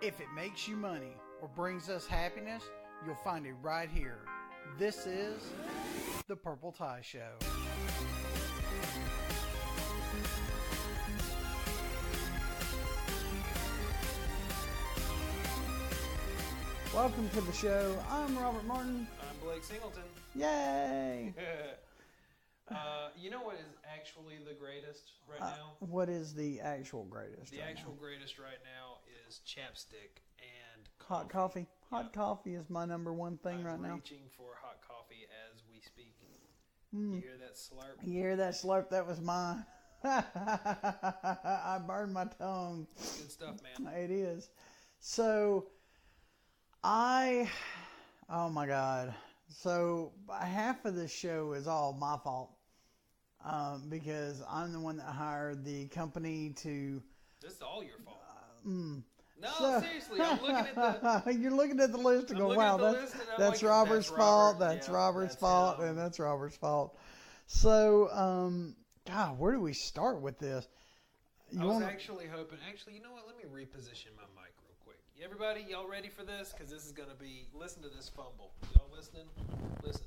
If it makes you money or brings us happiness, you'll find it right here. This is The Purple Tie Show. Welcome to the show. I'm Robert Martin. I'm Blake Singleton. Yay! You know what is actually the greatest right now? What is the actual greatest? The actual greatest right now is chapstick and hot coffee. Hot coffee is my number one thing right now. I'm reaching for hot coffee as we speak. You hear that slurp? You hear that slurp? That was mine. I burned my tongue. Good stuff, man. It is. So, oh my God. So, half of this show is all my fault. Because I'm the one that hired the company to... This is all your fault. Seriously, I'm looking at the... You're looking at the list and go, wow, that's Robert's fault, that's Robert's fault, and that's Robert's fault. So, God, where do we start with this? Actually hoping... Actually, you know what? Let me reposition my mic real quick. Everybody, y'all ready for this? Because this is going to be... Listen to this fumble. Y'all listening? Listen.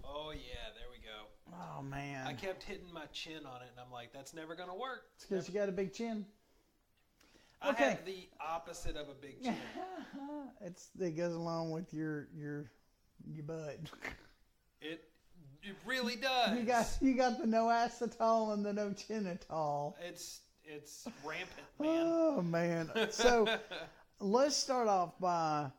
Oh, yeah, there we go. Oh, man. I kept hitting my chin on it, and I'm like, that's never going to work. It's because you got a big chin. I have the opposite of a big chin. It goes along with your butt. It really does. You got the no acetol and the no chinitol. It's rampant, man. Oh, man. So let's start off by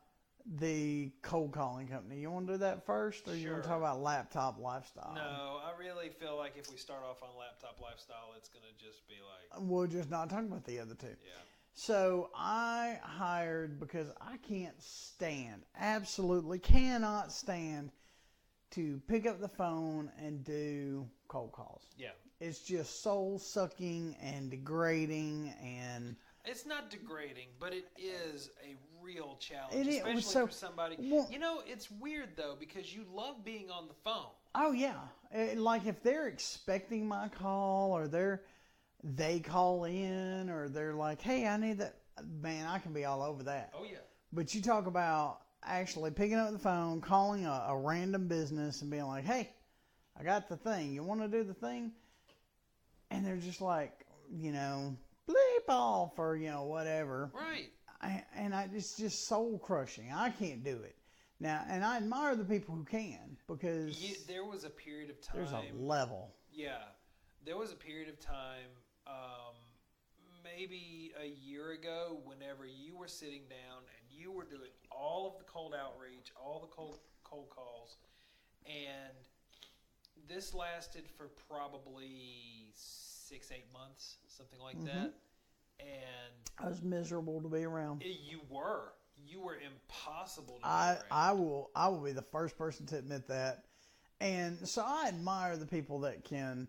the cold calling company. You want to do that first, or you want to talk about laptop lifestyle? No, I really feel like if we start off on laptop lifestyle, it's going to just be like... We'll just not talk about the other two. Yeah. So I hired, because I absolutely cannot stand to pick up the phone and do cold calls. Yeah. It's just soul-sucking and degrading and... It's not degrading, but it is a real challenge, especially for somebody. Well, it's weird, though, because you love being on the phone. Oh, yeah. Like if they're expecting my call, or they call in, or they're like, hey, I need that. Man, I can be all over that. Oh, yeah. But you talk about actually picking up the phone, calling a random business and being like, hey, I got the thing. You want to do the thing? And they're just like, bleep off or, whatever. Right. It's just soul crushing. I can't do it. Now, and I admire the people who can, because there was a period of time. There's a level. Yeah. There was a period of time, maybe a year ago, whenever you were sitting down and you were doing all of the cold outreach, all the cold calls, and this lasted for probably 6-8 months, something like that. And I was miserable to be around. You were impossible to be around. I will be the first person to admit that. And so I admire the people that can,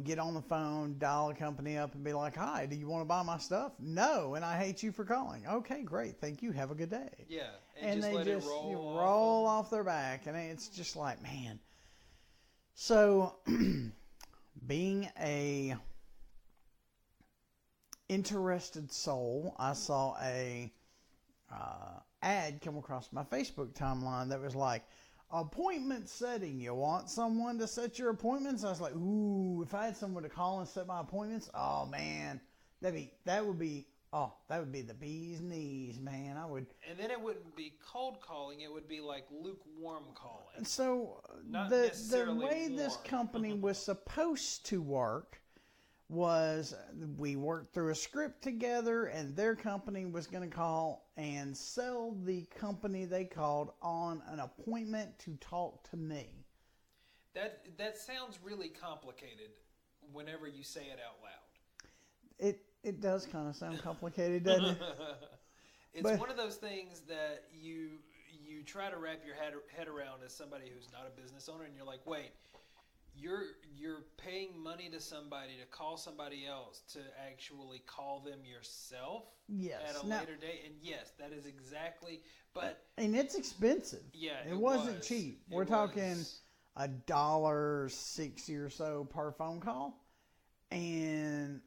get on the phone, dial a company up and be like, hi, do you want to buy my stuff? No, and I hate you for calling. Okay, great. Thank you. Have a good day. Yeah. And just they let just it roll off their back. And it's just like, man. So being a interested soul, I saw a ad come across my Facebook timeline that was like, appointment setting. You want someone to set your appointments? I was like, ooh, if I had someone to call and set my appointments, oh man, that would be the bee's knees, man. I would. And then it wouldn't be cold calling; it would be like lukewarm calling. So Not the necessarily way warm. this company was supposed to work was we worked through a script together, and their company was going to call and sell the company they called on an appointment to talk to me. That sounds really complicated whenever you say it out loud. It does kind of sound complicated, doesn't it? It's one of those things that you try to wrap your head around as somebody who's not a business owner, and you're like, wait, you're paying money to somebody to call somebody else to actually call them yourself at a later date. And yes, that is exactly, and it's expensive. Yeah, it wasn't cheap. We're talking $1.60 or so per phone call. And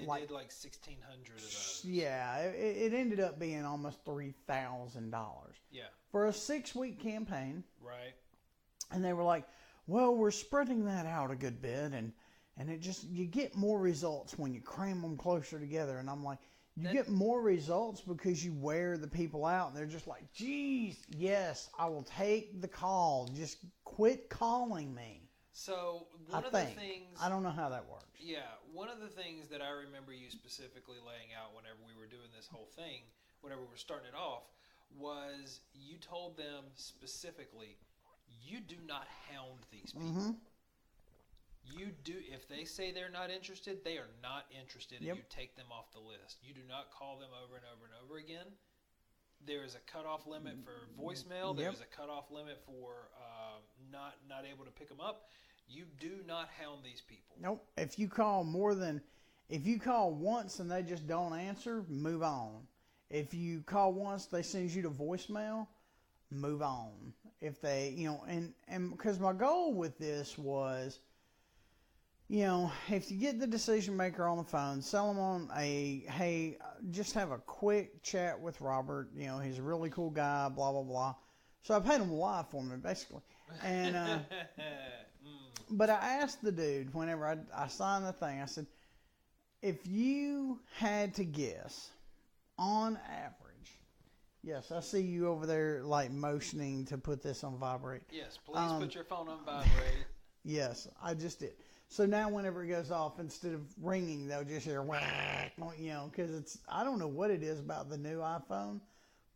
They did like 1,600 of those. Yeah, it ended up being almost $3,000. Yeah. For a 6-week campaign. Right. And they were like, well, we're spreading that out a good bit, and it just, you get more results when you cram them closer together. And I'm like, you get more results because you wear the people out, and they're just like, geez, yes, I will take the call. Just quit calling me. So one of the things, I don't know how that works. Yeah, one of the things that I remember you specifically laying out whenever we were doing this whole thing, whenever we were starting it off, was you told them specifically, you do not hound these people. Mm-hmm. You do, if they say they're not interested, they are not interested, and you take them off the list. You do not call them over and over and over again. There is a cutoff limit for voicemail. There is a cutoff limit for not able to pick them up. You do not hound these people. Nope. If you call once and they just don't answer, move on. If you call once, they send you to voicemail, move on. If they, and because my goal with this was, if you get the decision maker on the phone, sell them on hey, just have a quick chat with Robert. He's a really cool guy, blah, blah, blah. So I paid him live for me, basically. And, but I asked the dude whenever I signed the thing, I said, if you had to guess, on average, yes, I see you over there like motioning to put this on vibrate. Yes, please put your phone on vibrate. Yes, I just did. So now whenever it goes off, instead of ringing, they'll just hear whack, because I don't know what it is about the new iPhone,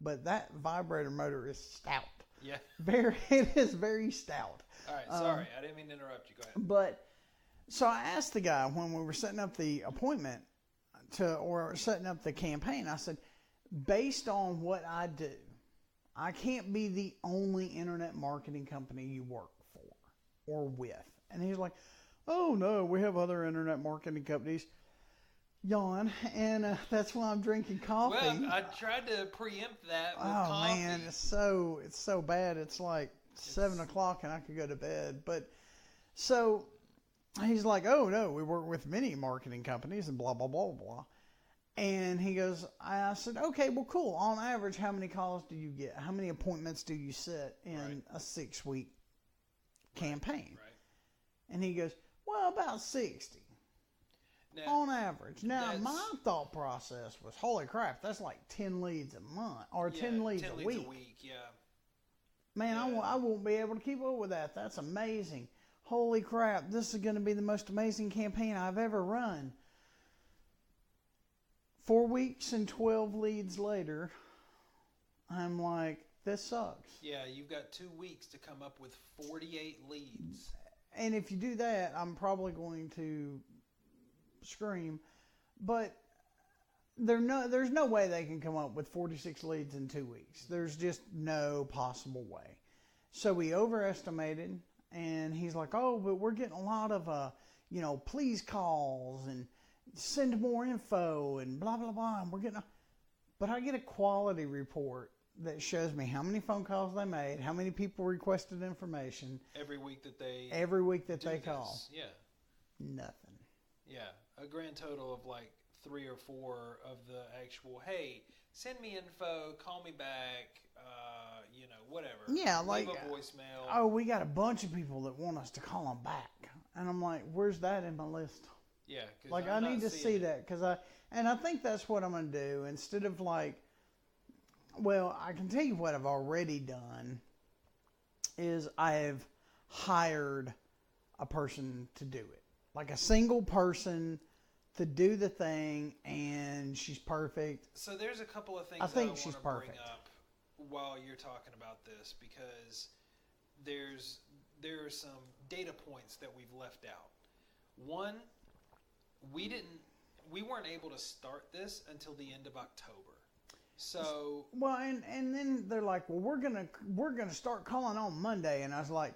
but that vibrator motor is stout. Yeah. It is very stout. All right, sorry, I didn't mean to interrupt you. Go ahead. But, so I asked the guy when we were setting up the appointment or setting up the campaign, I said, based on what I do, I can't be the only internet marketing company you work for or with. And he's like, oh no, we have other internet marketing companies. Yawn, and that's why I'm drinking coffee. Well, I tried to preempt that with coffee. Oh man, it's so bad. It's like 7 o'clock and I could go to bed. But so he's like, oh no, we work with many marketing companies and blah, blah, blah, blah. And he goes, I said, okay, well, cool. On average, how many calls do you get? How many appointments do you set in a 6-week campaign? Right. And he goes, well, about 60. Now, on average. Now, my thought process was, holy crap, that's like 10 leads a month or 10 leads a week. Man, yeah. I won't be able to keep up with that. That's amazing. Holy crap, this is going to be the most amazing campaign I've ever run. 4 weeks and 12 leads later, I'm like, this sucks. Yeah, you've got 2 weeks to come up with 48 leads. And if you do that, I'm probably going to scream. But there's no way they can come up with 46 leads in 2 weeks. There's just no possible way. So we overestimated, and he's like, oh, but we're getting a lot of, please calls and send more info and blah, blah, blah. And but I get a quality report that shows me how many phone calls they made, how many people requested information. Every week that they call. Yeah. Nothing. Yeah. A grand total of like 3 or 4 of the actual, hey, send me info, call me back, whatever. Yeah, like leave a voicemail. Oh, we got a bunch of people that want us to call them back. And I'm like, where's that in my list? Yeah. Like, I need to see that because I think that's what I'm going to do instead of like, well, I can tell you what I've already done is I've hired a person to do it. Like a single person to do the thing, and she's perfect. So there's a couple of things I think she's perfect. Bring up while you're talking about this because there are some data points that we've left out. One, we weren't able to start this until the end of October. So well, and then they're like, well, we're gonna start calling on Monday, and I was like,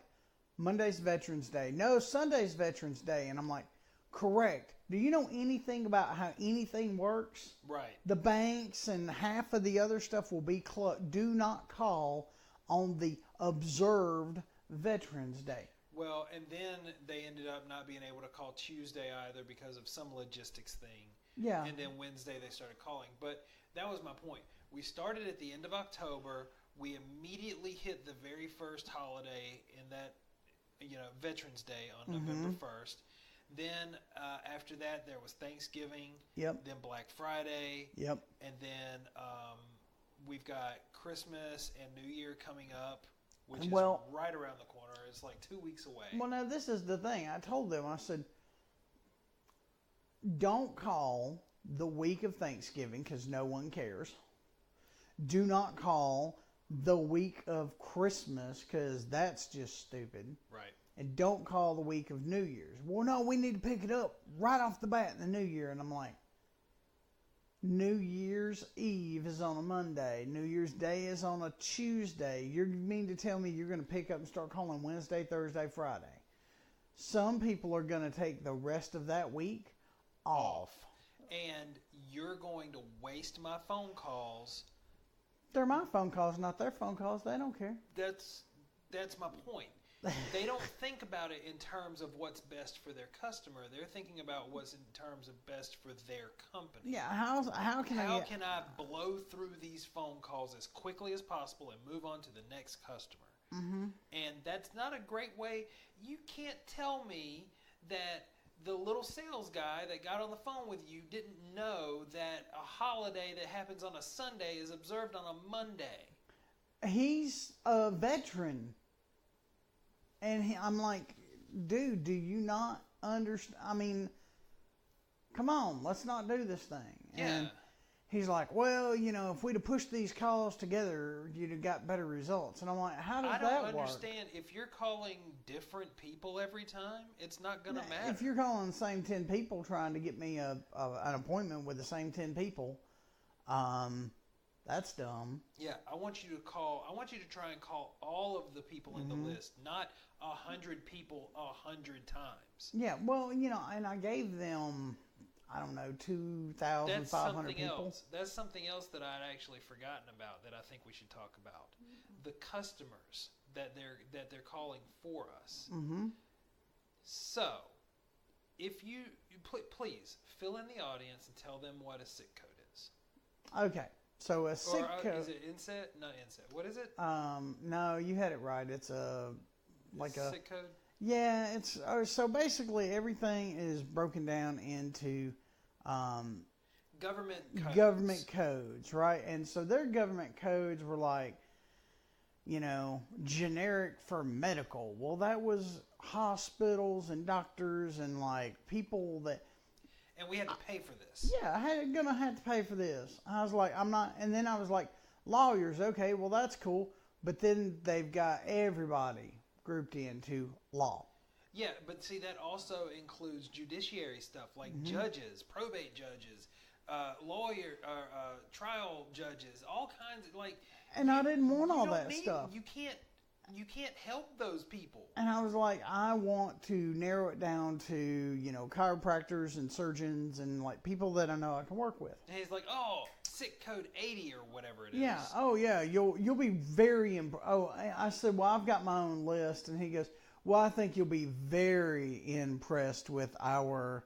Monday's Veterans Day. No, Sunday's Veterans Day, and I'm like, correct. Do you know anything about how anything works? Right. The banks and half of the other stuff will be do not call on the observed Veterans Day. Well, and then they ended up not being able to call Tuesday either because of some logistics thing. Yeah. And then Wednesday they started calling. But that was my point. We started at the end of October. We immediately hit the very first holiday in that, Veterans Day on November 1st. Then after that, there was Thanksgiving. Yep. Then Black Friday. Yep. And then we've got Christmas and New Year coming up, which is right around the corner. It's like 2 weeks away. Well, now this is the thing. I told them, I said, don't call the week of Thanksgiving because no one cares. Do not call the week of Christmas because that's just stupid. Right. And don't call the week of New Year's. Well, no, we need to pick it up right off the bat in the New Year. And I'm like, New Year's Eve is on a Monday. New Year's Day is on a Tuesday. You mean to tell me you're going to pick up and start calling Wednesday, Thursday, Friday? Some people are going to take the rest of that week off. And you're going to waste my phone calls. They're my phone calls, not their phone calls. They don't care. That's my point. They don't think about it in terms of what's best for their customer. They're thinking about what's in terms of best for their company. Yeah, how can I blow through these phone calls as quickly as possible and move on to the next customer? Mm-hmm. And that's not a great way. You can't tell me that the little sales guy that got on the phone with you didn't know that a holiday that happens on a Sunday is observed on a Monday. He's a veteran. And I'm like, dude, do you not understand? I mean, come on, let's not do this thing. Yeah. And he's like, well, if we'd have pushed these calls together, you'd have got better results. And I'm like, how does that work? I don't understand. If you're calling different people every time, it's not going to matter. If you're calling the same 10 people trying to get me an appointment with the same 10 people, that's dumb. Yeah, I want you to try and call all of the people in the list, not 100 people 100 times. Yeah, well, and I gave them, I don't know, 2,500 people. That's something else that I'd actually forgotten about that I think we should talk about. The customers that they're calling for us. Mm-hmm. So, if you please fill in the audience and tell them what a SIC code is. Okay. So a SIC code. Is it inset? Not inset. What is it? No, you had it right. It's a SIC code. Yeah, it's so basically everything is broken down into government codes, right? And so their government codes were like, generic for medical. Well, that was hospitals and doctors and like people that. And we had to pay for this. Yeah, gonna have to pay for this. I was like, I'm not. And then I was like, lawyers. Okay, well that's cool. But then they've got everybody grouped into law. Yeah, but see, that also includes judiciary stuff like judges, probate judges, trial judges, all kinds of like. And I didn't want all that stuff. You can't help those people. And I was like, I want to narrow it down to, chiropractors and surgeons and like people that I know I can work with. And he's like, oh, SIC code 80 or whatever it is. Yeah. Oh yeah. You'll be very I said, well, I've got my own list. And he goes, well, I think you'll be very impressed with our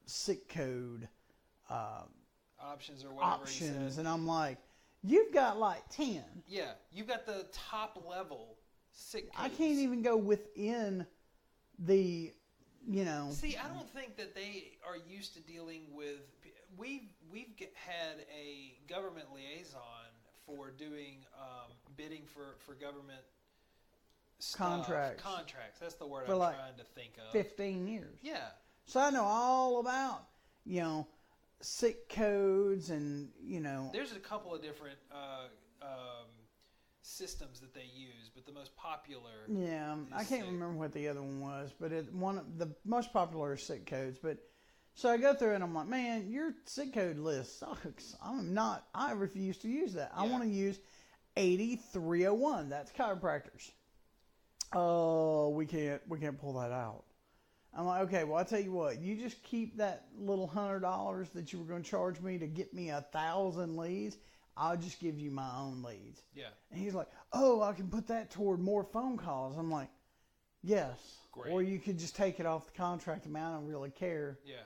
SIC code options or whatever he said. And I'm like, you've got like 10. Yeah, you've got the top level SIC codes. I can't even go within the, See, I don't think that they are used to dealing with. We've had a government liaison for doing bidding for government stuff. Contracts. That's the word I'm trying to think of. 15 years. Yeah. So I know all about, SIC codes and, There's a couple of different systems that they use, but the most popular. Yeah, I can't remember what the other one was, but one of the most popular is SIC codes. But so I go through and I'm like, man, your SIC code list sucks. I refuse to use that. Yeah. I want to use 8301. That's chiropractors. Oh, we can't pull that out. I'm like, okay, well, I'll tell you what. You just keep that little $100 that you were going to charge me to get me 1,000 leads. I'll just give you my own leads. Yeah. And he's like, oh, I can put that toward more phone calls. I'm like, yes. Great. Or you could just take it off the contract amount. I don't really care. Yeah.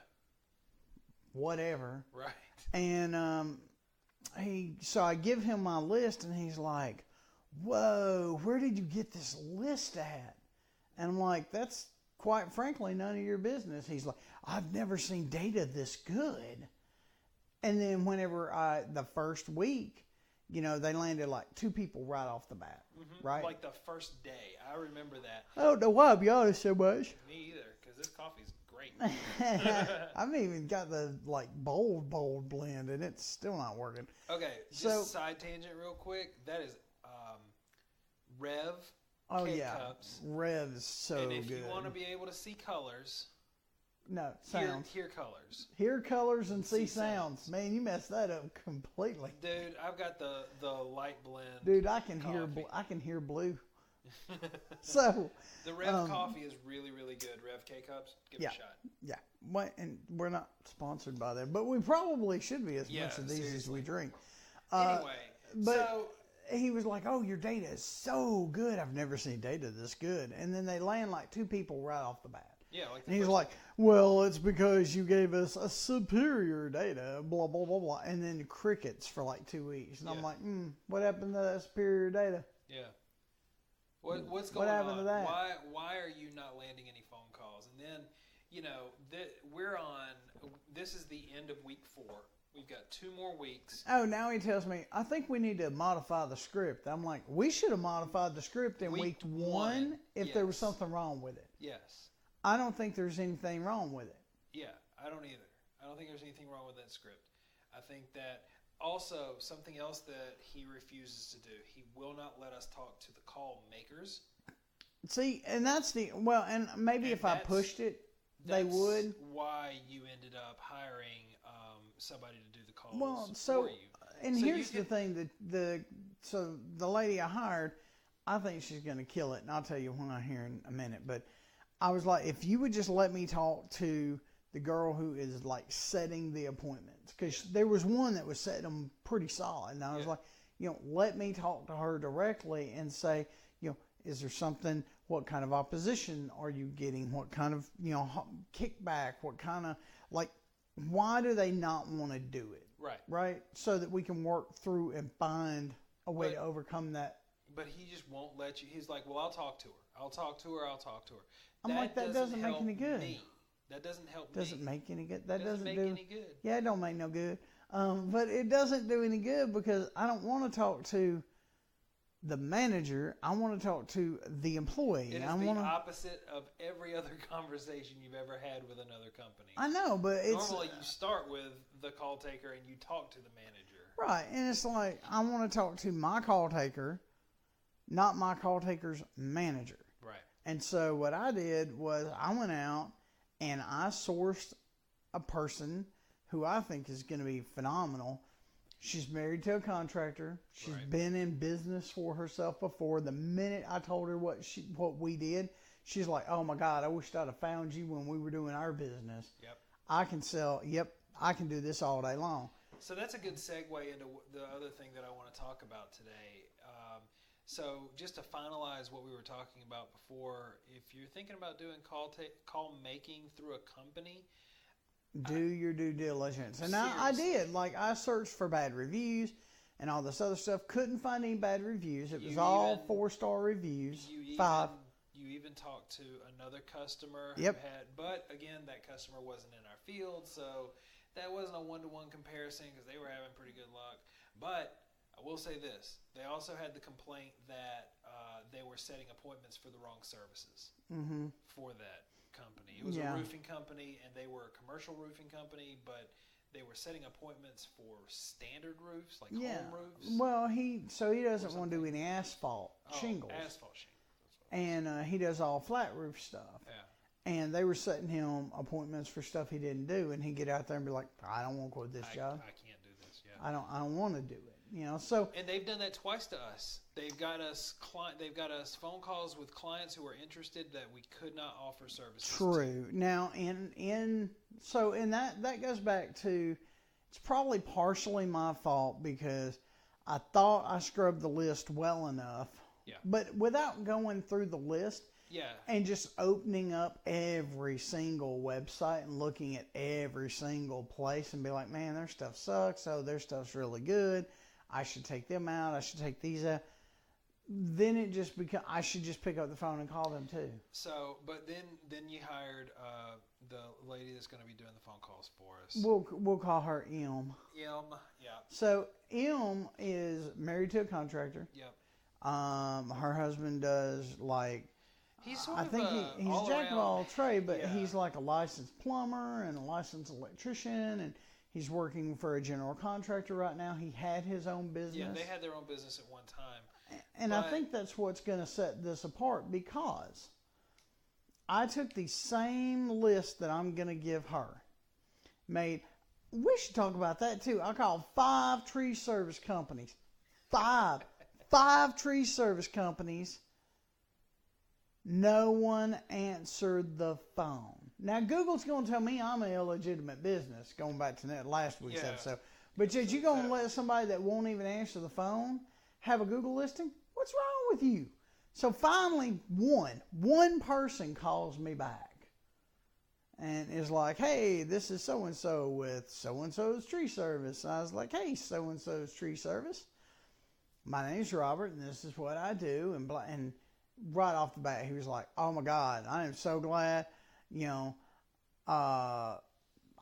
whatever. Right. And so I give him my list, and he's like, "Whoa, where did you get this list at?" And I'm like, "That's quite frankly none of your business." He's like, "I've never seen data this good." And then whenever the first week, they landed like 2 people right off the bat, right? Like the first day. I remember that. I don't know why I'll be honest so much. Me either, because this coffee's great. I've even got the like bold blend, and it's still not working. Okay, just side tangent real quick. That is Rev K-Cups. Rev is so good. And if you want to be able to see colors... No, sounds. Hear colors. Hear colors and see sounds. Man, you messed that up completely. Dude, I've got the light blend. Dude, I can hear blue. So the Rev coffee is really, really good. Rev K-Cups, give it a shot. Yeah, and we're not sponsored by them, but we probably should be as much of these as we drink. Anyway, he was like, "Oh, your data is so good. I've never seen data this good." And then they land like 2 people right off the bat. Yeah, and he's like, "Well, it's because you gave us a superior data, blah, blah, blah, blah." And then crickets for like 2 weeks. And I'm like, what happened to that superior data? Yeah. What's going on? What happened to that? Why are you not landing any phone calls? And then, this is the end of week 4. We've got 2 more weeks. Oh, now he tells me, "I think we need to modify the script." I'm like, we should have modified the script in week 1 if there was something wrong with it. Yes. I don't think there's anything wrong with it. Yeah, I don't either. I don't think there's anything wrong with that script. I think that also something else that he refuses to do, he will not let us talk to the call makers. See, and that's and maybe if I pushed it, they would. Why you ended up hiring somebody to do the calls for you. And here's the thing, the lady I hired, I think she's going to kill it, and I'll tell you why here in a minute, but I was like, if you would just let me talk to the girl who is like setting the appointments, because there was one that was setting them pretty solid, and I was like, let me talk to her directly and say, is there something, what kind of opposition are you getting? What kind of, kickback? What kind of, why do they not want to do it? Right. Right? So that we can work through and find a way to overcome that. But he just won't let you. He's like, well, I'll talk to her. I'll talk to her. I'm like, that doesn't make any good. That doesn't help me. Doesn't make any good. That doesn't make any good. Yeah, it don't make no good. But it doesn't do any good because I don't want to talk to the manager. I want to talk to the employee. It is the opposite of every other conversation you've ever had with another company. I know, but normally you start with the call taker and you talk to the manager. Right, and it's like I want to talk to my call taker, not my call taker's manager. Right. And so what I did was I went out and I sourced a person who I think is going to be phenomenal. She's married to a contractor. She's been in business for herself before. The minute I told her what we did, she's like, "Oh my God, I wish I'd have found you when we were doing our business." Yep. I can sell. Yep, I can do this all day long. So that's a good segue into the other thing that I want to talk about today. So just to finalize what we were talking about before, if you're thinking about doing call making through a company, do your due diligence. And I did. I searched for bad reviews and all this other stuff. Couldn't find any bad reviews. It was all 4-star reviews. 5. You even talked to another customer who but again, that customer wasn't in our field, so that wasn't a one-to-one comparison because they were having pretty good luck. But I will say this. They also had the complaint that they were setting appointments for the wrong services for that company. It was a roofing company, and they were a commercial roofing company, but they were setting appointments for standard roofs, like home roofs. Well, he doesn't want to do any asphalt shingles. Asphalt shingles. And he does all flat roof stuff. Yeah. And they were setting him appointments for stuff he didn't do, and he'd get out there and be like, "I don't want to quit this job. I can't do this. Yeah. I don't want to do it." So and they've done that twice to us. They've got us phone calls with clients who are interested that we could not offer services. True. Now, and that goes back to, it's probably partially my fault because I thought I scrubbed the list well enough. Yeah. But without going through the list, Yeah. And just opening up every single website and looking at every single place and be like, man, their stuff sucks. Oh, their stuff's really good. I should take them out. I should take these out. Then it just becomes, I should just pick up the phone and call them too. So, but then you hired the lady that's going to be doing the phone calls for us. We'll call her M. Yeah. So M is married to a contractor. Yep. Her husband does like, he's sort I of think he's all jack of around, all trade, but yeah. he's like a licensed plumber and a licensed electrician, and he's working for a general contractor right now. He had his own business. Yeah, they had their own business at one time. And I think that's what's going to set this apart, because I took the same list that I'm going to give her. We should talk about that too. I called 5 tree service companies. 5 tree service companies. No one answered the phone. Now, Google's going to tell me I'm an illegitimate business, going back to that last week's episode. But yet you're going to let somebody that won't even answer the phone have a Google listing? What's wrong with you? So finally, one person calls me back and is like, hey, this is so-and-so with so-and-so's tree service. And I was like, hey, so-and-so's tree service. My name's Robert, and this is what I do. And right off the bat, he was like, oh, my God, I am so glad,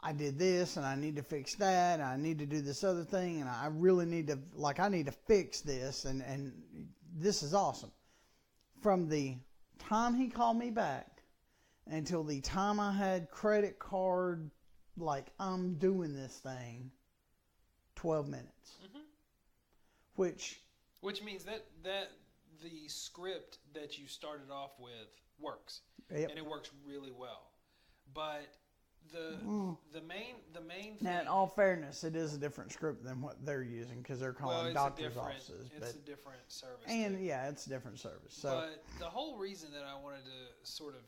I did this, and I need to fix that, and I need to do this other thing, and I really need to, I need to fix this, and this is awesome. From the time he called me back until the time I had credit card, I'm doing this thing, 12 minutes. Mm-hmm. Which means that the script that you started off with works. Yep. And it works really well. But the main thing, now, in all fairness, it is a different script than what they're using, because they're calling doctors' offices. It's a different service. And it's a different service. So, but the whole reason that I wanted to sort of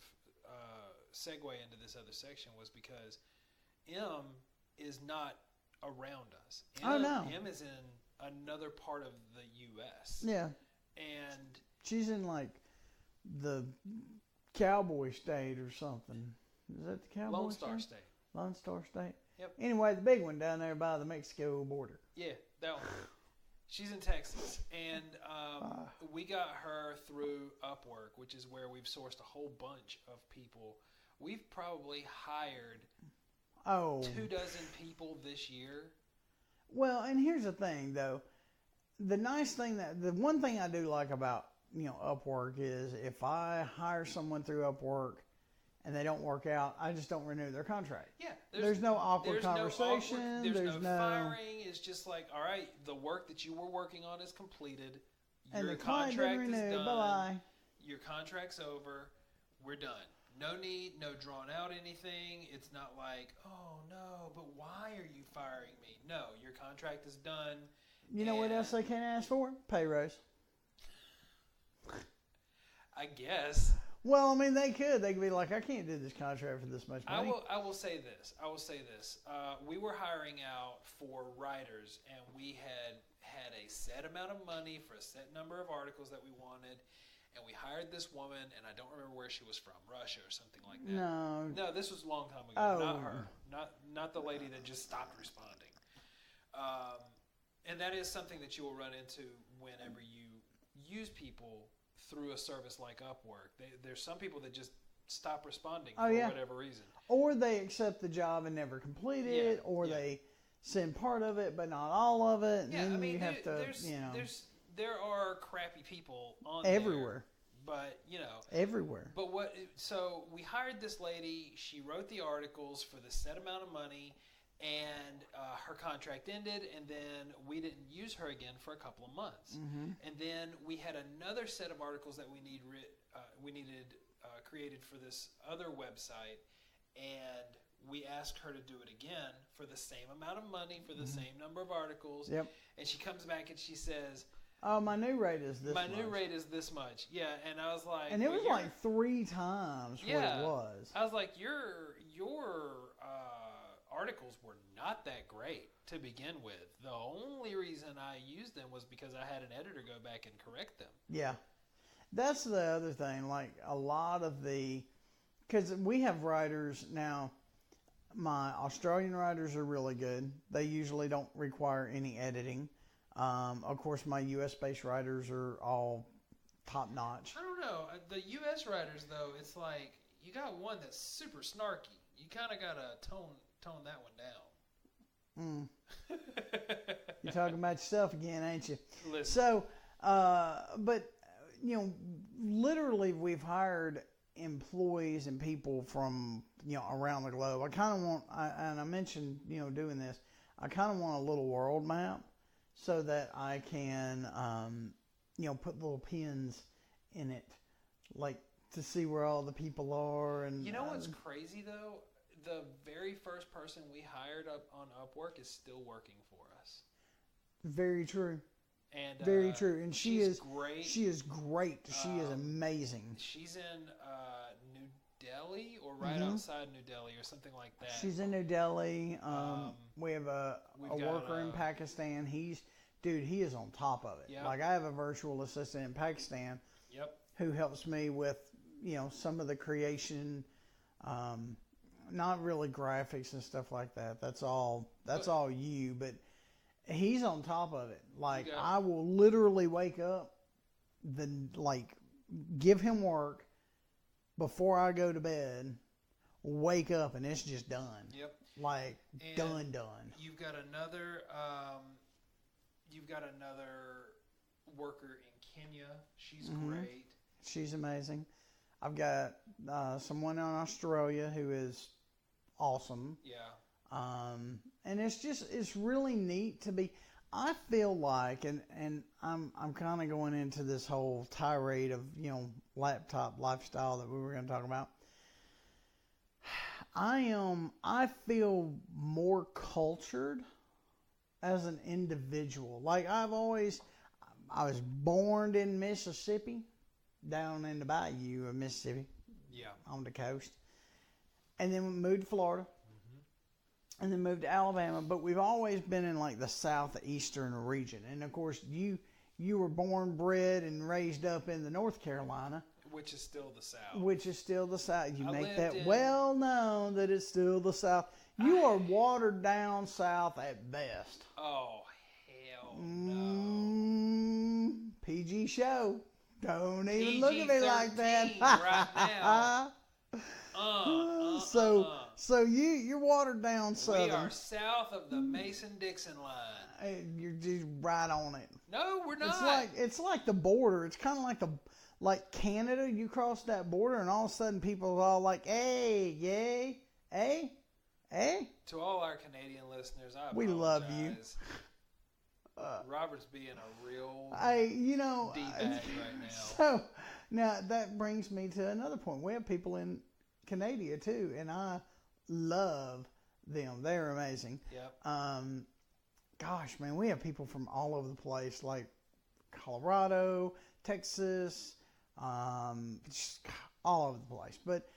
segue into this other section was because M is not around us. M is in another part of the U.S. Yeah. And she's in the Cowboy State or something. Is that the Cowboy Lone Star State? Lone Star State? Yep. Anyway, the big one down there by the Mexico border. Yeah, that one. She's in Texas. And we got her through Upwork, which is where we've sourced a whole bunch of people. We've probably hired 24 people this year. Well, and here's the thing, though. The one thing I do like about, Upwork is if I hire someone through Upwork and they don't work out, I just don't renew their contract. Yeah. There's no awkward conversation. There's no firing. It's just like, all right, the work that you were working on is completed. Your contract is done. Bye-bye. Your contract's over. We're done. No need, no drawn out anything. It's not like, oh, no, but why are you firing me? No, your contract is done. You know what else they can't ask for? Pay raise. I guess. Well, I mean, they could. They could be like, I can't do this contract for this much money. I will say this. We were hiring out for writers, and we had a set amount of money for a set number of articles that we wanted, and we hired this woman, and I don't remember where she was from, Russia or something like that. No, this was a long time ago. Not her. Not the lady that just stopped responding. And that is something that you will run into whenever you use people through a service like Upwork. There's some people that just stop responding for whatever reason. Or they accept the job and never complete it, or they send part of it but not all of it. And then you have to, there are crappy people on everywhere. But, everywhere. But so we hired this lady. She wrote the articles for the set amount of money. And her contract ended, and then we didn't use her again for a couple of months. Mm-hmm. And then we had another set of articles that we needed created for this other website, and we asked her to do it again for the same amount of money for the same number of articles. Yep. And she comes back and she says, "Oh, my new rate is this much." My new rate is this much. Yeah, and I was like, and it was like 3 times what it was. I was like, your articles were not that great to begin with. The only reason I used them was because I had an editor go back and correct them. Yeah. that's the other thing. Like a lot of because we have writers now. My Australian writers are really good. They usually don't require any editing. Of course, my U.S.-based writers are all top-notch. I don't know. The U.S. writers, though, it's like you got one that's super snarky. You kind of got to tone that one down. You're talking about yourself again, ain't you? Listen. So, but, literally we've hired employees and people from, around the globe. I kind of want, and I mentioned, doing this, I kind of want a little world map so that I can, put little pins in it, like to see where all the people are. And what's crazy though? The very first person we hired up on Upwork is still working for us. Very true. And very true. And she is great. She is great. She is amazing. She's in New Delhi or right outside New Delhi or something like that. She's in New Delhi. We have a worker in Pakistan. He is on top of it. Yep. Like I have a virtual assistant in Pakistan. Yep. Who helps me with, some of the creation, not really graphics and stuff like that. That's all you, but he's on top of it. Like I will literally wake up, give him work before I go to bed, wake up and it's just done. Yep. Like and done. You've got another worker in Kenya. She's great. She's amazing. I've got someone in Australia who is awesome. Yeah. And it's really neat to be. I feel like, and I'm kind of going into this whole tirade of laptop lifestyle that we were going to talk about. I feel more cultured as an individual. Like I was born in Mississippi, down in the bayou of Mississippi. Yeah. On the coast. And then we moved to Florida. Mm-hmm. And then moved to Alabama. But we've always been in like the southeastern region. And of course, you were born, bred, and raised up in the North Carolina. Which is still the South. You make that well known that it's still the South. You are watered down South at best. Oh, hell no. PG show. Don't even look at me like that. Right now. So you're watered down southern. We are south of the Mason-Dixon line. You're just right on it. No, we're not. It's like the border. It's kind of like Canada. You cross that border, and all of a sudden people are all like, "Hey, yay, hey." To all our Canadian listeners, we love you. Robert's being a real D-bag right now. So now that brings me to another point. We have people in Canada too, and I love them. They're amazing. Yep. Gosh, man, we have people from all over the place, like Colorado, Texas, just all over the place. But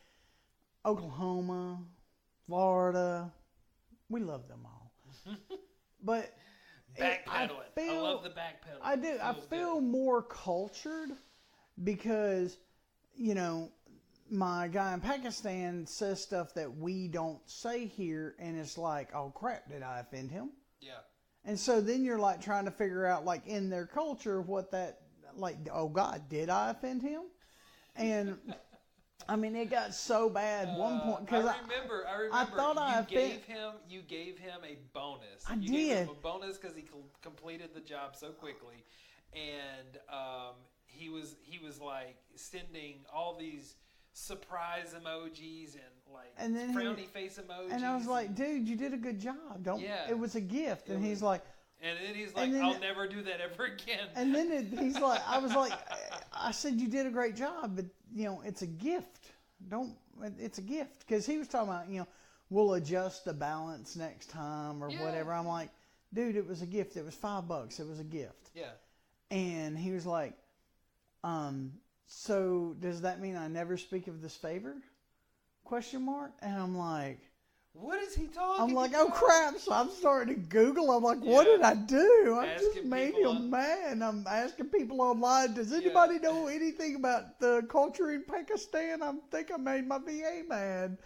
Oklahoma, Florida, we love them all. But backpedaling. I love the backpedaling. I do. I feel more cultured because, my guy in Pakistan says stuff that we don't say here, and it's like, oh crap, did I offend him? Yeah. And so then you're like trying to figure out, like in their culture, what that, like, oh God, did I offend him? And I mean, it got so bad one point because I remember. I thought you gave him a bonus. I did. You gave did him a bonus because he completed the job so quickly, and he was like sending all these surprise emojis and then frowny face emojis. And I was like, dude, you did a good job. It was a gift. And he's like, and then he's like, I'll never do that ever again. And then he's like, I said, you did a great job, but it's a gift. It's a gift. Because he was talking about, we'll adjust the balance next time or whatever. I'm like, dude, it was a gift. It was $5. It was a gift. Yeah. And he was like, so does that mean I never speak of this favor? ? And I'm like, What is he talking I'm like, about? oh crap. So I'm starting to Google. I'm like, what did I do? I just Asking made people him mad. I'm asking people online, does anybody know anything about the culture in Pakistan? I think I made my VA mad.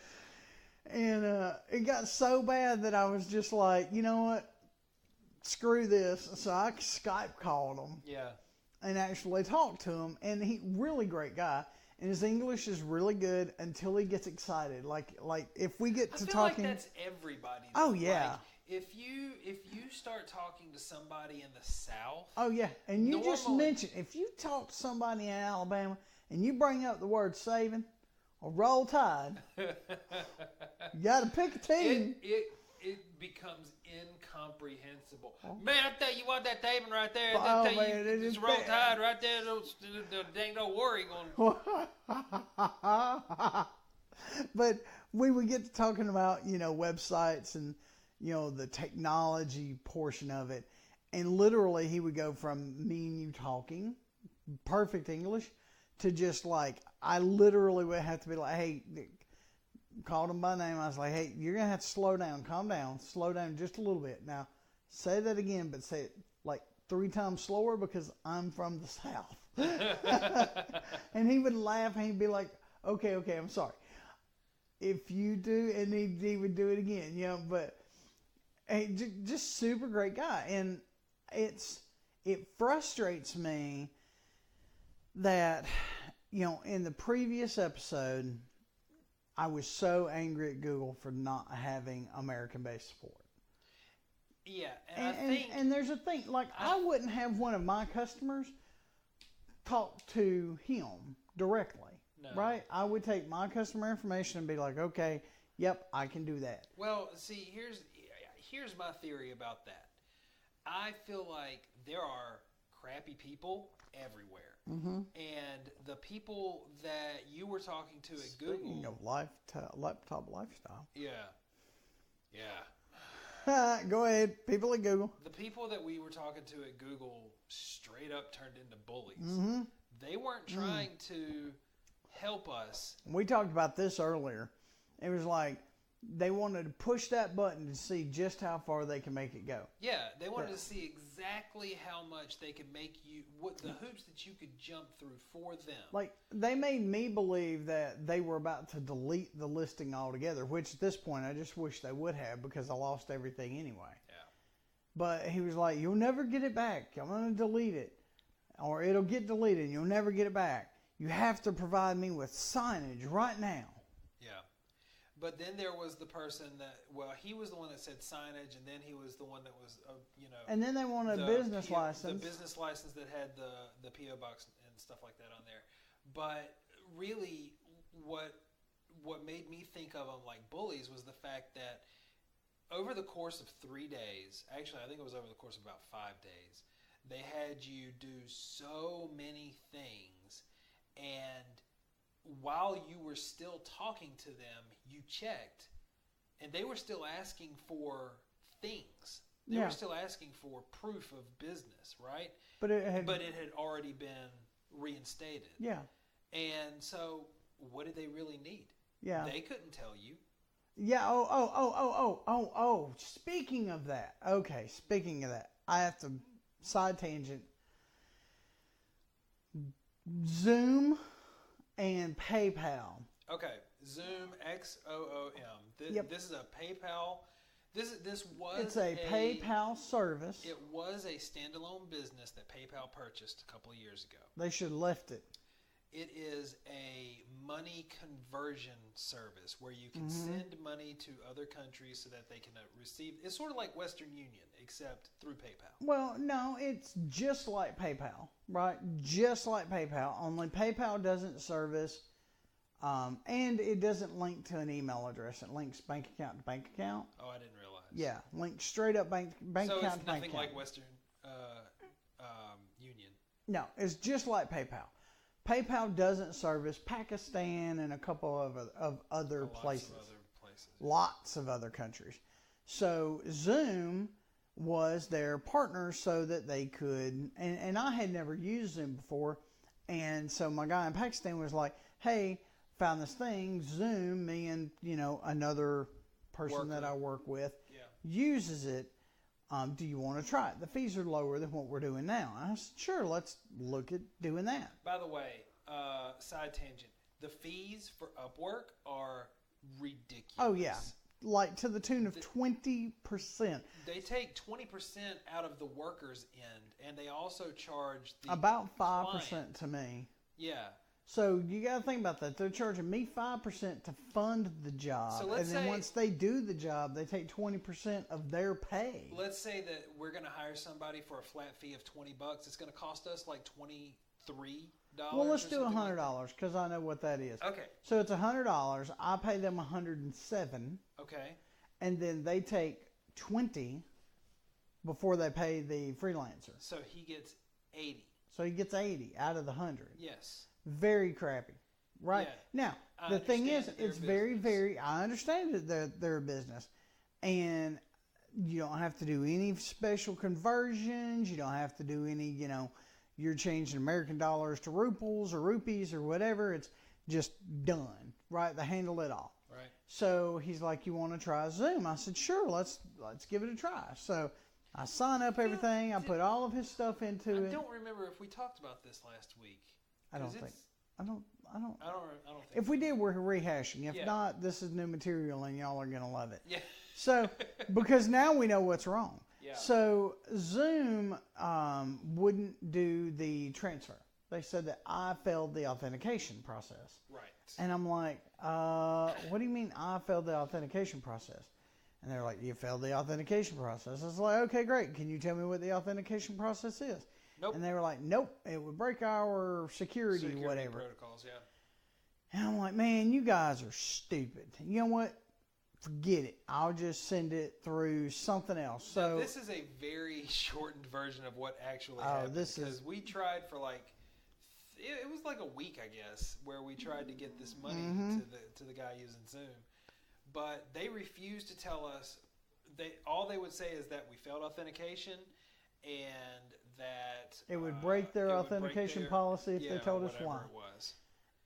And it got so bad that I was just like, you know what? Screw this. So I Skype called him. Yeah. And actually talked to him. And he really great guy. And his English is really good until he gets excited. Like if we get to talking, like that's everybody. Though. Oh yeah. Like, if you start talking to somebody in the South. Oh yeah, and you just mentioned if you talk to somebody in Alabama and you bring up the word saving or roll tide, you got to pick a team. It becomes incomprehensible. Man, I tell you what, that saving right there, it's roll tide right there. There ain't no worry going. But we would get to talking about websites and the technology portion of it, and literally he would go from me and you talking perfect English to just like I literally would have to be like, hey, called him by name. I was like, hey, you're gonna have to slow down, calm down, slow down just a little bit. Now say that again, but say it like 3 times slower because I'm from the South. And he would laugh and he'd be like, okay, I'm sorry. If you do, and he would do it again, but hey, just super great guy. And it frustrates me that, in the previous episode, I was so angry at Google for not having American-based support. Yeah, and there's a thing, like I wouldn't have one of my customers talk to him directly. No. Right? I would take my customer information and be like, okay, yep, I can do that. Well, see, here's my theory about that. I feel like there are crappy people everywhere. Mm-hmm. And the people that you were talking to at Google... Speaking of laptop lifestyle. Yeah. Go ahead. People at Google. The people that we were talking to at Google straight up turned into bullies. Mm-hmm. They weren't trying to help us. We talked about this earlier. It was like they wanted to push that button to see just how far they can make it go. Yeah, they wanted to see exactly how much they could make you, what the hoops that you could jump through for them. Like, they made me believe that they were about to delete the listing altogether, which at this point I just wish they would have because I lost everything anyway. Yeah. But he was like, you'll never get it back. I'm going to delete it. Or it'll get deleted and you'll never get it back. You have to provide me with signage right now. Yeah. But then there was the person that, he was the one that said signage, and then he was the one that was, And then they wanted a business license. The business license that had the P.O. box and stuff like that on there. But really, what made me think of them like bullies was the fact that over the course of 3 days, actually I think it was over the course of about 5 days, they had you do so many things, and while you were still talking to them, you checked, and they were still asking for things. They were still asking for proof of business, right? But it had already been reinstated. Yeah. And so, what did they really need? Yeah. They couldn't tell you. Yeah. Speaking of that. Okay. Speaking of that, I have to side tangent. Zoom and PayPal. Okay, Zoom, XOOM. This is a PayPal. It's a PayPal service. It was a standalone business that PayPal purchased a couple of years ago. They should have left it. It is a money conversion service where you can send money to other countries so that they can receive. It's sort of like Western Union, except through PayPal. Well, no, it's just like PayPal, right? Just like PayPal, only PayPal doesn't service, and it doesn't link to an email address. It links bank account to bank account. Oh, I didn't realize. Yeah, links straight up bank account to bank account. So it's nothing like Western Union. No, it's just like PayPal. PayPal doesn't service Pakistan and a couple of other places. Lots of other countries. So Zoom was their partner so that they could, and I had never used Zoom before, and so my guy in Pakistan was like, hey, found this thing, Zoom, me and, another person that I work with Yeah. uses it. Do you want to try it? The fees are lower than what we're doing now. I said, sure, let's look at doing that. By the way, side tangent. The fees for Upwork are ridiculous. Oh, yeah. Like to the tune of 20%. They take 20% out of the worker's end, and they also charge the about 5% client. to me. Yeah. So you got to think about that. They're charging me 5% to fund the job. So let's and then say, once they do the job, they take 20% of their pay. Let's say that we're going to hire somebody for a flat fee of $20. It's going to cost us like $23. Well, let's do $100 because I know what that is. Okay. So it's $100. I pay them $107. Okay. And then they take 20 before they pay the freelancer. So he gets 80. So he gets 80 out of the 100. Yes. Very crappy. Right? Yeah. Now, the thing is, it's very, business. very, I understand that they're a business. And you don't have to do any special conversions. You don't have to do any, you're changing American dollars to ruples or rupees or whatever. It's just done. Right? They handle it all. Right. So he's like, you want to try Zoom? I said, sure, let's give it a try. So I sign up everything. I put all of his stuff into it. I don't remember if we talked about this last week. I don't think. I don't think. If we did, we're rehashing. If Yeah. not, this is new material and y'all are going to love it. Yeah. So, because now we know what's wrong. Yeah. So, Zoom wouldn't do the transfer. They said that I failed the authentication process. Right. And I'm like, what do you mean I failed the authentication process? And they're like, you failed the authentication process. I was like, okay, great. Can you tell me what the authentication process is? Nope. And they were like, nope, it would break our security whatever. Protocols, yeah. And I'm like, man, you guys are stupid. You know what? Forget it. I'll just send it through something else. So now, this is a very shortened version of what actually happened. Because we tried for it was like a week, I guess, where we tried to get this money to the guy using Zoom. But they refused to tell us. All they would say is that we failed authentication and that it would break their authentication policy if they told us why. It was.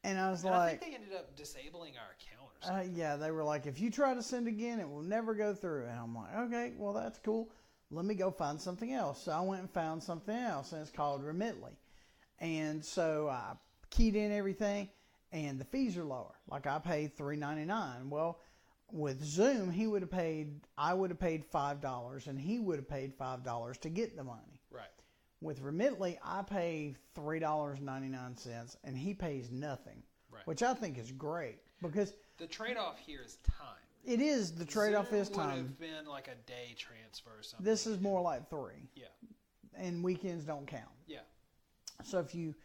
And I was I think they ended up disabling our account or something. Yeah, they were like, if you try to send again, it will never go through. And I'm like, okay, well, that's cool. Let me go find something else. So I went and found something else, and it's called Remitly. And so I keyed in everything, and the fees are lower. Like I paid $3.99. Well, with Zoom, I would have paid $5, and he would have paid $5 to get the money. Right. With Remitly, I pay $3.99, and he pays nothing, which I think is great because the trade-off here is time. It is. The trade-off is Zoom time. would have been like a day transfer or something. This is more like 3. Yeah. And weekends don't count. Yeah. So if you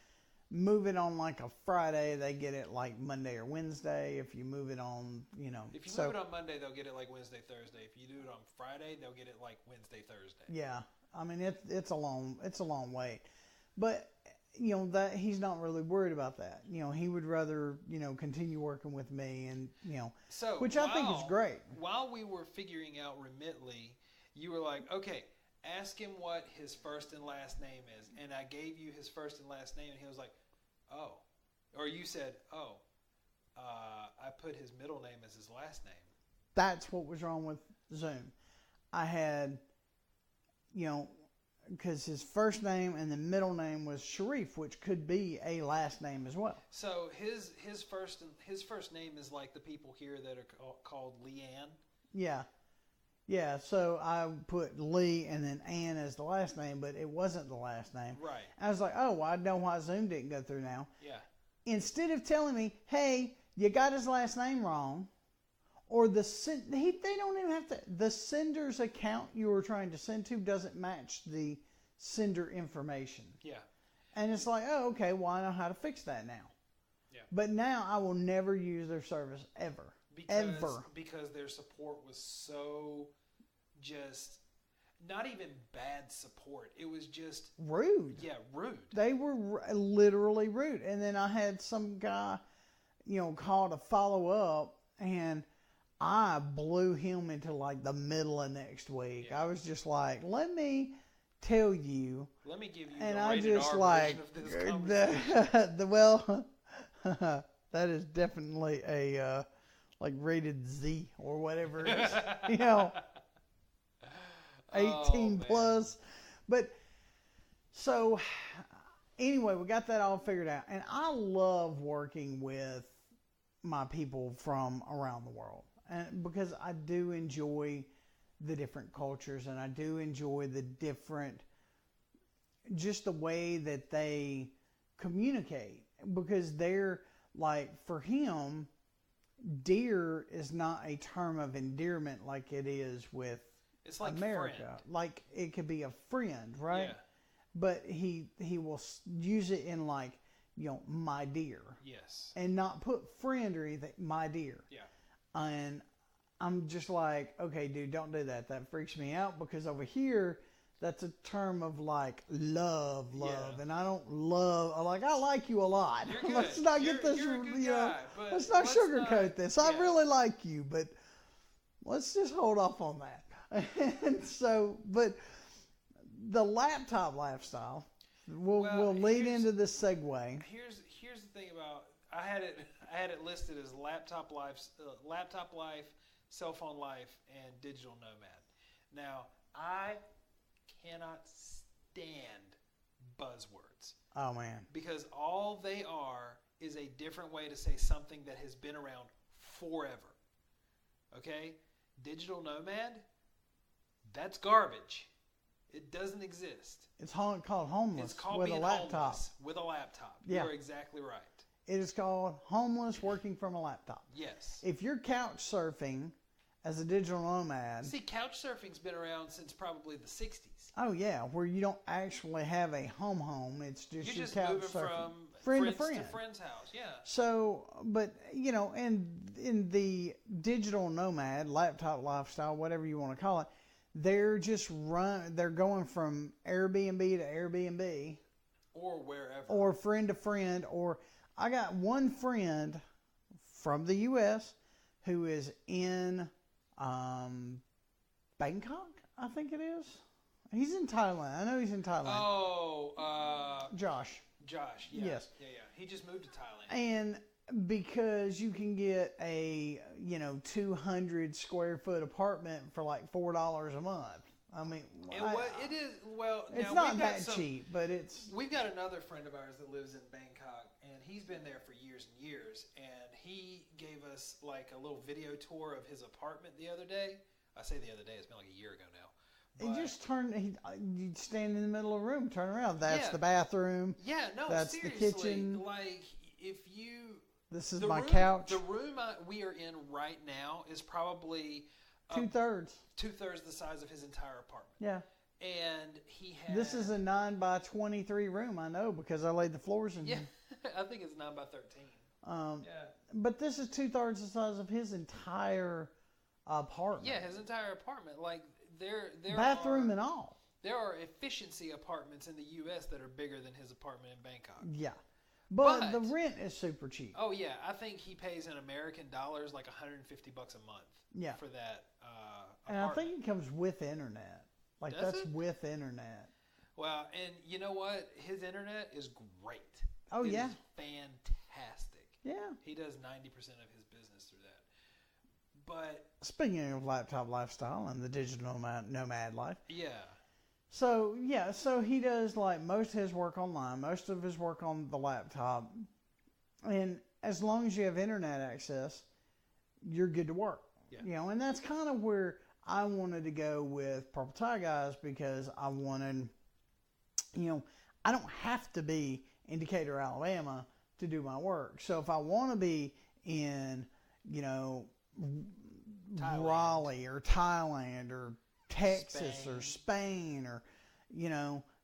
move it on like a Friday, they get it like Monday or Wednesday. If you move it on, If you move it on Monday, they'll get it like Wednesday, Thursday. If you do it on Friday, they'll get it like Wednesday, Thursday. Yeah. I mean, it's a long wait. But, that he's not really worried about that. He would rather, continue working with me and, which I think is great. While we were figuring out Remitly, you were like, okay, ask him what his first and last name is. And I gave you his first and last name, and he was like, oh. Or you said, oh, I put his middle name as his last name. That's what was wrong with Zoom. I had, because his first name and the middle name was Sharif, which could be a last name as well. So his first name is like the people here that are called Leanne. Yeah. Yeah, so I put Lee and then Ann as the last name, but it wasn't the last name. Right. I was like, oh, well, I know why Zoom didn't go through now. Yeah. Instead of telling me, hey, you got his last name wrong, or they don't even have to, the sender's account you were trying to send to doesn't match the sender information. Yeah. And it's like, oh, okay, well, I know how to fix that now. Yeah. But now I will never use their service ever. Because their support was so just not even bad support. It was just rude. Yeah, rude. They were literally rude. And then I had some guy, call to follow up, and I blew him into like the middle of next week. Yeah. I was just like, let me tell you. Let me give you and the I rated just R like version of this conversation. well, that is definitely a like rated Z or whatever it is, you know, 18 plus. But so anyway, we got that all figured out. And I love working with my people from around the world. And because I do enjoy the different cultures, and I do enjoy the different, just the way that they communicate. Because they're like, for him, dear is not a term of endearment like it is with it's like America. Friend. Like it could be a friend, right? Yeah. But he will use it in like, you know, my dear. Yes. And not put friend or anything, my dear. Yeah. And I'm just like, okay, dude, don't do that. That freaks me out because over here, that's a term of like love. Yeah. And I don't love, like, I like you a lot. You're good. Let's not get this, you're a good you know, guy, but let's not sugarcoat this. I yeah. really like you, but let's just hold off on that. And so, but the laptop lifestyle, we'll lead into this segue. Here's the thing about, I had it listed as laptop life, cell phone life, and digital nomad. Now, I cannot stand buzzwords. Oh man. Because all they are is a different way to say something that has been around forever. Okay? Digital nomad, that's garbage. It doesn't exist. It's called homeless It's called with being a laptop. homeless with a laptop. Yeah. You're exactly right. It is called homeless working from a laptop. Yes. If you're couch surfing as a digital nomad. See, couch surfing's been around since probably the 60s. Oh yeah, where you don't actually have a home. It's just You're your just couch moving surfing. from friend friends to friend. friend's house. Yeah. So, but you know, and in the digital nomad laptop lifestyle, whatever you want to call it, they're going from Airbnb to Airbnb, or wherever, or friend to friend. Or I got one friend from the U.S. who is in Bangkok, I think it is. He's in Thailand. I know he's in Thailand. Oh, Josh. Josh, yeah. Yes. Yeah. He just moved to Thailand. And because you can get a, 200 square foot apartment for like $4 a month. I mean, it is, well, it's now not that cheap, but it's... We've got another friend of ours that lives in Bangkok, and he's been there for years and years, and he gave us like a little video tour of his apartment the other day. I say the other day, it's been like a year ago now. He just you'd stand in the middle of the room, turn around. That's the bathroom. Yeah, no, that's seriously. The kitchen. Like, if you... This is my couch. The room we are in right now is probably... Two-thirds. Two-thirds the size of his entire apartment. Yeah. And he had... This is a 9 by 23 room, I know, because I laid the floors in here. I think it's 9 by 13. Yeah. But this is two-thirds the size of his entire apartment. Yeah, his entire apartment. Like, there bathroom and all. There are efficiency apartments in the U.S. that are bigger than his apartment in Bangkok. Yeah. But the rent is super cheap. Oh, yeah. I think he pays in American dollars like $150 a month. Yeah. For that and apartment. I think it comes with internet. Like, Does that's it? with internet. Well, and you know what? His internet is great. Oh, it yeah? is fantastic. Yeah. He does 90% of his business through that. But... Speaking of laptop lifestyle and the digital nomad life. Yeah. So he does like most of his work online, most of his work on the laptop. And as long as you have internet access, you're good to work. Yeah. And that's kind of where I wanted to go with Purple Tie Guys, because I wanted, I don't have to be in Decatur, Alabama to do my work. So if I want to be in, Thailand. Raleigh or Thailand or Texas or Spain or,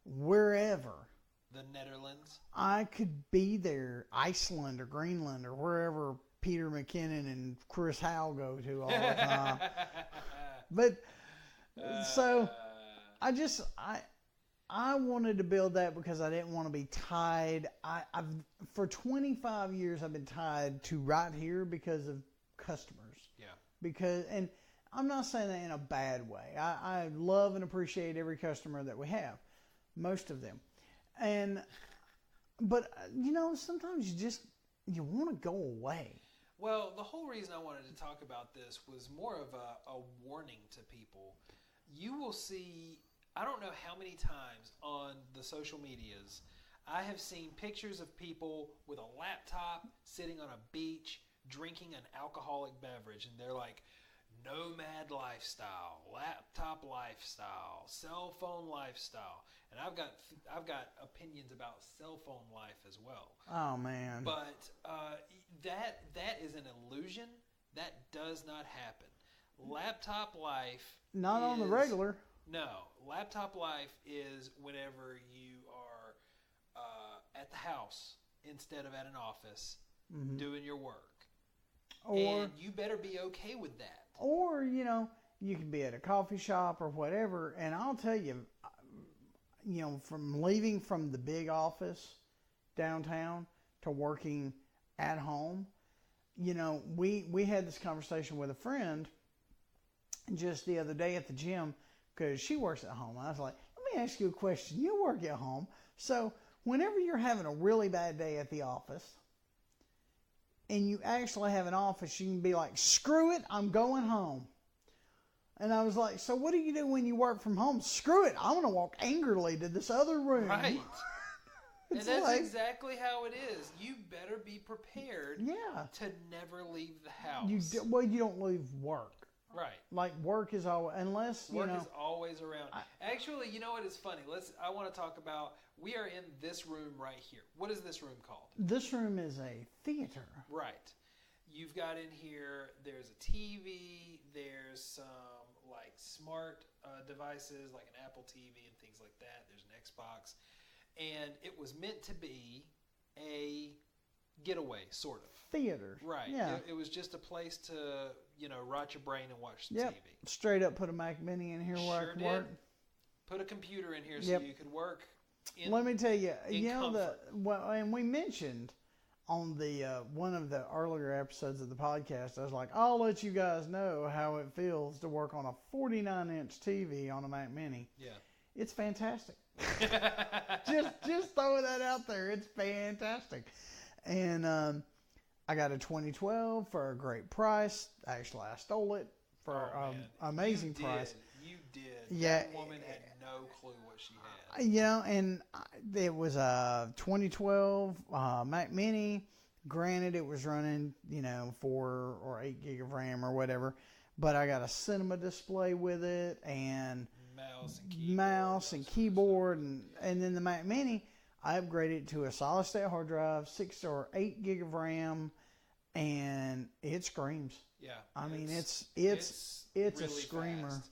wherever. The Netherlands. I could be there, Iceland or Greenland or wherever Peter McKinnon and Chris Howell go to all the time. But so I wanted to build that because I didn't want to be tied. I've for 25 years I've been tied to right here because of customers. Yeah. And I'm not saying that in a bad way. I love and appreciate every customer that we have, most of them. But sometimes you want to go away. Well, the whole reason I wanted to talk about this was more of a warning to people. You will see, I don't know how many times on the social medias, I have seen pictures of people with a laptop sitting on a beach drinking an alcoholic beverage, and they're like, nomad lifestyle, laptop lifestyle, cell phone lifestyle. And I've got opinions about cell phone life as well. Oh man! But that is an illusion. That does not happen. Laptop life. Not on the regular. No, laptop life is whenever you are at the house instead of at an office doing your work. And you better be okay with that. Or, you can be at a coffee shop or whatever. And I'll tell you, from leaving from the big office downtown to working at home, we had this conversation with a friend just the other day at the gym because she works at home. I was like, let me ask you a question. You work at home. So whenever you're having a really bad day at the office, and you actually have an office, you can be like, screw it, I'm going home. And I was like, so what do you do when you work from home? Screw it, I'm going to walk angrily to this other room. Right. And that's exactly how it is. You better be prepared to never leave the house. You don't leave work. Right. Like work is always, unless, Work is always around. Actually, you know what is funny? I want to talk about, we are in this room right here. What is this room called? This room is a theater. Right. You've got in here, there's a TV, there's some like smart devices like an Apple TV and things like that. There's an Xbox. And it was meant to be a getaway, sort of. Theater. Right. Yeah. It was just a place to, rot your brain and watch the TV. Straight up put a Mac Mini in here where I could work. Put a computer in here so you could work Let me tell you, comfort. And we mentioned on the one of the earlier episodes of the podcast, I was like, I'll let you guys know how it feels to work on a 49-inch TV on a Mac Mini. Yeah. It's fantastic. just throwing that out there. It's fantastic. And I got a 2012 for a great price. Actually, I stole it for an amazing price. You did. Yeah. That woman had no clue what she had. And it was a 2012 Mac Mini. Granted, it was running, 4 or 8 gig of RAM or whatever. But I got a cinema display with it and mouse and keyboard. And then the Mac Mini, I upgraded to a solid state hard drive, 6 or 8 gig of RAM, and it screams. Yeah. I mean, it's really a screamer. Fast.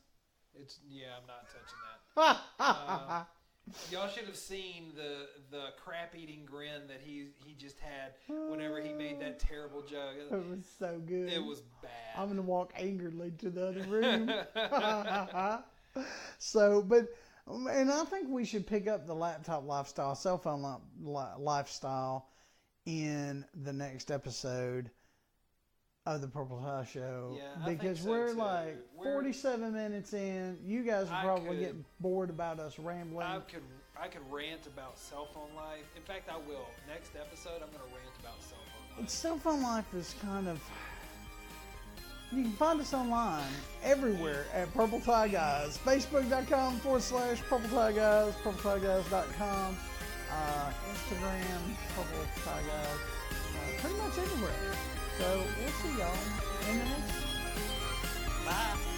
I'm not touching that. Y'all should have seen the crap-eating grin that he just had whenever he made that terrible joke. It was so good. It was bad. I'm going to walk angrily to the other room. And I think we should pick up the laptop lifestyle, cell phone lifestyle in the next episode of the Purple Tie Show. Yeah, because we're 47 minutes in. You guys are probably getting bored about us rambling. I could rant about cell phone life. In fact, I will. Next episode, I'm going to rant about cell phone life. Cell phone life is kind of... You can find us online everywhere at Purple Tie Guys. Facebook.com/Purple Tie Guys. PurpleTieGuys.com. Instagram, Purple Tie Guys. Pretty much everywhere. So we'll see y'all in the next. Bye.